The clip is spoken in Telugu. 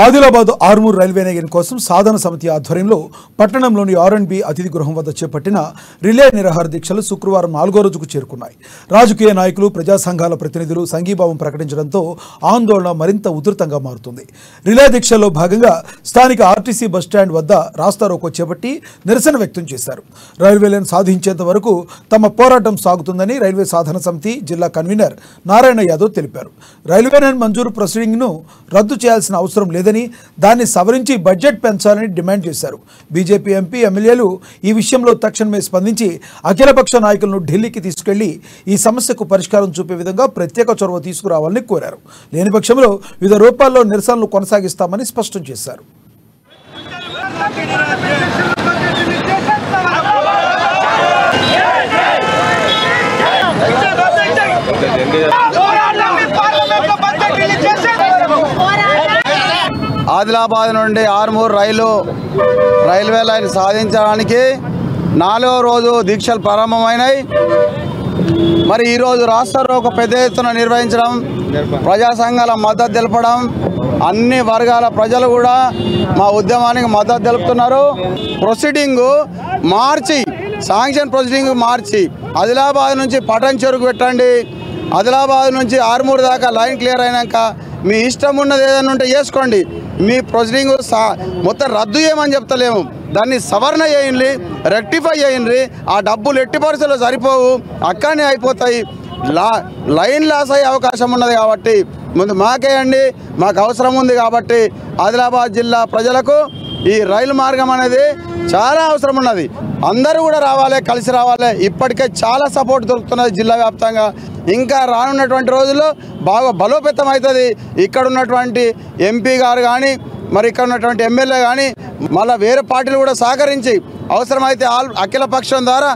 ఆదిలాబాద్ ఆర్మూర్ రైల్వే లైన్ కోసం సాధన సమితి ఆధ్వర్యంలో పట్టణంలోని ఆర్ఎండ్బి అతిథి గృహం వద్ద చేపట్టిన రిలే నిరాహార దీక్షలు శుక్రవారం 4వ రోజుకు చేరుకున్నాయి. రాజకీయ నాయకులు, ప్రజా సంఘాల ప్రతినిధులు సంఘీభావం ప్రకటించడంతో ఆందోళన మరింత ఉధృతంగా మారుతుంది. రిలే దీక్షల్లో భాగంగా స్థానిక ఆర్టీసీ బస్టాండ్ వద్ద రాస్తారోకో చేపట్టి నిరసన వ్యక్తం చేశారు. రైల్వే లైన్ సాధించేంత వరకు తమ పోరాటం సాగుతుందని రైల్వే సాధన సమితి జిల్లా కన్వీనర్ నారాయణ యాదవ్ తెలిపారు. రైల్వే లైన్ మంజూరు ప్రొసీడింగ్ను రద్దు చేయాల్సిన అవసరం లేదని, దాన్ని సవరించి బడ్జెట్ పెంచాలని డిమాండ్ చేశారు. బీజేపీ ఎంపీ, ఎమ్మెల్యేలు ఈ విషయంలో తక్షణమే స్పందించి అఖిలపక్ష నాయకులను ఢిల్లీకి తీసుకెళ్లి ఈ సమస్యకు పరిష్కారం చూపే విధంగా ప్రత్యేక చొరవ తీసుకురావాలని కోరారు. లేని పక్షంలో వివిధ రూపాల్లో నిరసనలు కొనసాగిస్తామని స్పష్టం చేశారు. ఆదిలాబాద్ నుండి ఆర్మూర్ రైల్వే లైన్ సాధించడానికి 4వ రోజు దీక్షలు ప్రారంభమైనాయి. మరి ఈరోజు రాస్తారోకో పెద్ద ఎత్తున నిర్వహించడం, ప్రజా సంఘాల మద్దతు తెలపడం, అన్ని వర్గాల ప్రజలు కూడా మా ఉద్యమానికి మద్దతు తెలుపుతున్నారు. ప్రొసీడింగు మార్చి, శాంక్షన్ ప్రొసీడింగ్ మార్చి ఆదిలాబాద్ నుంచి పటన్ చెరుకు పెట్టండి, ఆదిలాబాద్ నుంచి ఆర్మూర్ దాకా లైన్ క్లియర్ అయినాక మీ ఇష్టం ఉన్నది ఏదైనా ఉంటే చేసుకోండి, మీ ప్రొసీడింగ్ మొత్తం రద్దు చేయమని చెప్తలేము, దాన్ని సవరణ చేయండి, రెక్టిఫై చేయండి. ఆ డబ్బులు ఎట్టి పరిస్థితుల్లో సరిపోవు, అక్కడనే అయిపోతాయి. లైన్ లాస్ అయ్యే అవకాశం ఉన్నది కాబట్టి ముందు మాకేయండి, మాకు అవసరం ఉంది. కాబట్టి ఆదిలాబాద్ జిల్లా ప్రజలకు ఈ రైలు మార్గం అనేది చాలా అవసరం ఉన్నది. అందరూ కూడా రావాలి, కలిసి రావాలి. ఇప్పటికే చాలా సపోర్ట్ దొరుకుతున్నది జిల్లా వ్యాప్తంగా. ఇంకా రానున్నటువంటి రోజుల్లో బాగా బలోపేతం అవుతుంది. ఇక్కడ ఉన్నటువంటి ఎంపీ గారు కానీ, మరి ఇక్కడ ఉన్నటువంటి ఎమ్మెల్యే కానీ, మళ్ళీ వేరే పార్టీలు కూడా సహకరించి అవసరమైతే అఖిల పక్షం ద్వారా